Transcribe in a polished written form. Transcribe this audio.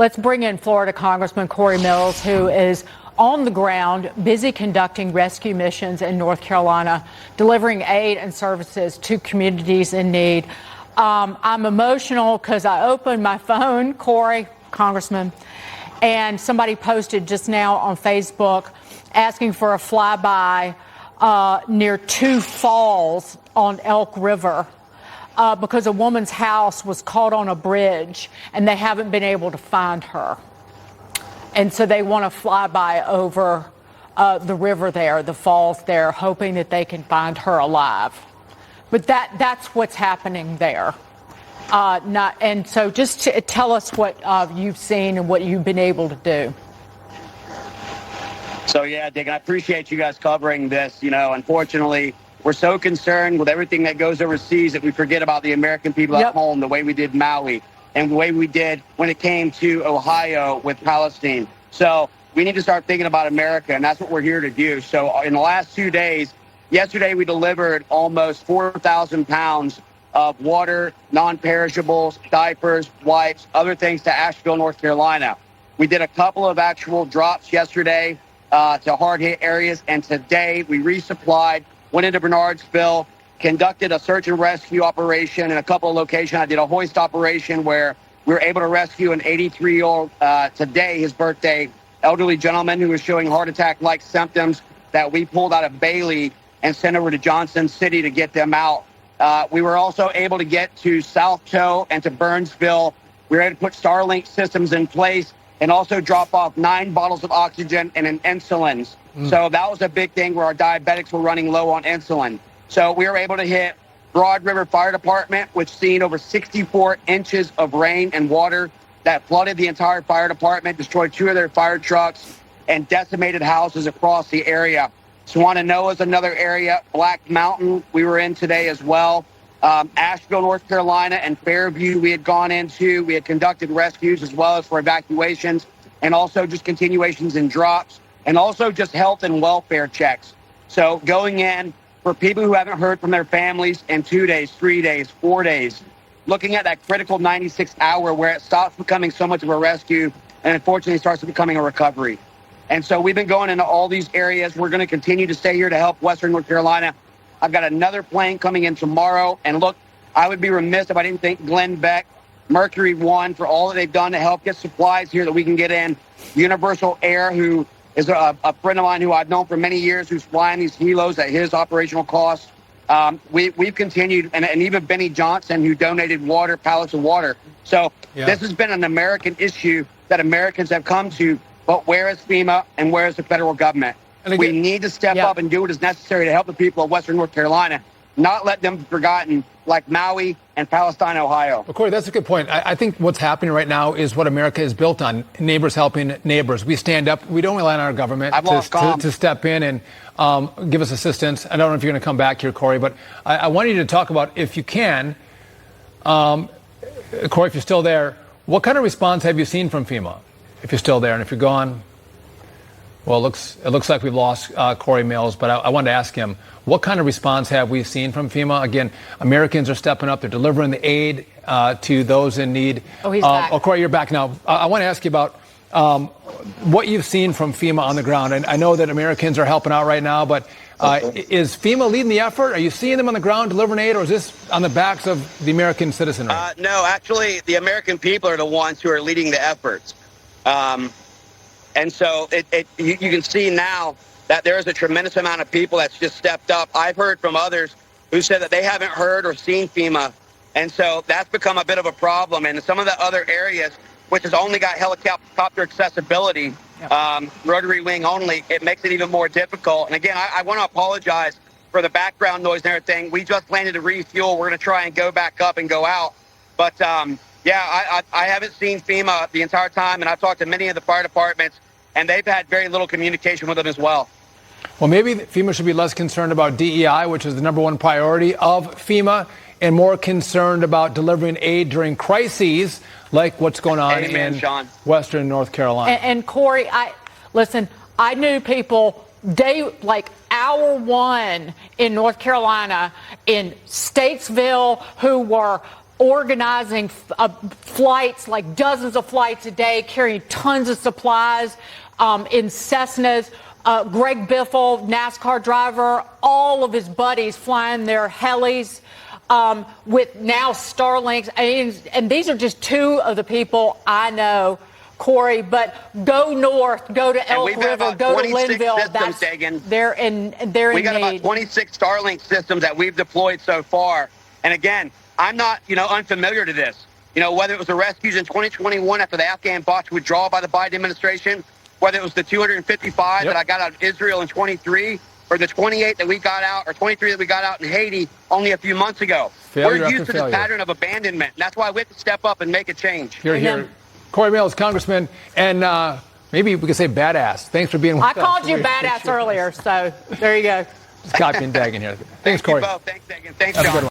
Let's bring in Florida Congressman Cory Mills, who is on the ground, busy conducting rescue missions in North Carolina, delivering aid and services to communities in need. I'm emotional because I opened my phone, Cory, Congressman, and somebody posted just now on Facebook asking for a flyby near two falls on Elk River because a woman's house was caught on a bridge and they haven't been able to find her. And so they want to fly by over the river there, the falls there, hoping that they can find her alive. But that's what's happening there. And so just tell us what you've seen and what you've been able to do. So, yeah, Dick, I appreciate you guys covering this. Unfortunately, we're so concerned with everything that goes overseas that we forget about the American people at home, the way we did Maui and the way we did when it came to Ohio with Palestine. So we need to start thinking about America, and that's what we're here to do. So in the last 2 days, yesterday we delivered almost 4,000 pounds of water, non-perishables, diapers, wipes, other things to Asheville, North Carolina. We did a couple of actual drops yesterday to hard-hit areas, and today we resupplied, went into Bernardsville, conducted a search and rescue operation in a couple of locations. I did a hoist operation where we were able to rescue an 83-year-old, today, his birthday, elderly gentleman who was showing heart attack-like symptoms that we pulled out of Bailey and sent over to Johnson City to get them out. We were also able to get to South Toe and to Burnsville. We were able to put Starlink systems in place and also drop off 9 bottles of oxygen and an insulins. So that was a big thing where our diabetics were running low on insulin. So we were able to hit Broad River Fire Department, which seen over 64 inches of rain and water that flooded the entire fire department, destroyed 2 of their fire trucks, and decimated houses across the area. Swananoa is another area. Black Mountain we were in today as well. Asheville, North Carolina, and Fairview we had gone into. We had conducted rescues as well as for evacuations, and also just continuations and drops, and also just health and welfare checks. So going in for people who haven't heard from their families in 2 days, 3 days, 4 days, looking at that critical 96-hour where it stops becoming so much of a rescue and unfortunately starts becoming a recovery. And so we've been going into all these areas. We're going to continue to stay here to help Western North Carolina. I've got another plane coming in tomorrow. And look, I would be remiss if I didn't thank Glenn Beck, Mercury One, for all that they've done to help get supplies here that we can get in. Universal Air, who is a friend of mine who I've known for many years, who's flying these helos at his operational cost. We've continued, and even Benny Johnson, who donated water, pallets of water. So This has been an American issue that Americans have come to, but where is FEMA and where is the federal government? And again, we need to step up and do what is necessary to help the people of Western North Carolina, not let them be forgotten like Maui and Palestine, Ohio. Well, Cory, that's a good point. I think what's happening right now is what America is built on, neighbors helping neighbors. We stand up. We don't rely on our government to step in and give us assistance. I don't know if you're going to come back here, Cory, but I want you to talk about, if you can, Cory, if you're still there, what kind of response have you seen from FEMA? If you're still there, and if you're gone, well, it looks like we've lost Cory Mills, but I wanted to ask him, what kind of response have we seen from FEMA? Again, Americans are stepping up. They're delivering the aid to those in need. Oh, he's back. Oh, Cory, you're back now. I want to ask you about what you've seen from FEMA on the ground. And I know that Americans are helping out right now, but is FEMA leading the effort? Are you seeing them on the ground delivering aid, or is this on the backs of the American citizenry? No, actually, the American people are the ones who are leading the efforts. And so you can see now that there is a tremendous amount of people that's just stepped up. I've heard from others who said that they haven't heard or seen FEMA. And so that's become a bit of a problem. And some of the other areas, which has only got helicopter accessibility, rotary wing only, it makes it even more difficult. And again, I want to apologize for the background noise and everything. We just landed to refuel. We're going to try and go back up and go out. But I haven't seen FEMA the entire time, and I've talked to many of the fire departments, and they've had very little communication with them as well. Well, maybe FEMA should be less concerned about DEI, which is the #1 priority of FEMA, and more concerned about delivering aid during crises like what's going on in Western North Carolina. And Cory, I knew people hour 1 in North Carolina, in Statesville, who were organizing flights, like dozens of flights a day, carrying tons of supplies in Cessnas. Greg Biffle, NASCAR driver, all of his buddies flying their helis with now Starlinks. And these are just two of the people I know, Cory, but go north, go to Elk River, go to Linville. They're in We got about 26 Starlink systems that we've deployed so far. And again, I'm not, unfamiliar to this. Whether it was the rescues in 2021 after the Afghan botched withdrawal by the Biden administration, whether it was the 255 that I got out of Israel in 23, or the 28 that we got out, or 23 that we got out in Haiti only a few months ago. We're used to this pattern of abandonment. That's why we have to step up and make a change. Here. Cory Mills, Congressman, and maybe we could say badass. Thanks for being with us. I called you badass earlier, so there you go. Just copy and tagging here. Thanks, Cory. Thanks, Dagan. Thanks, John.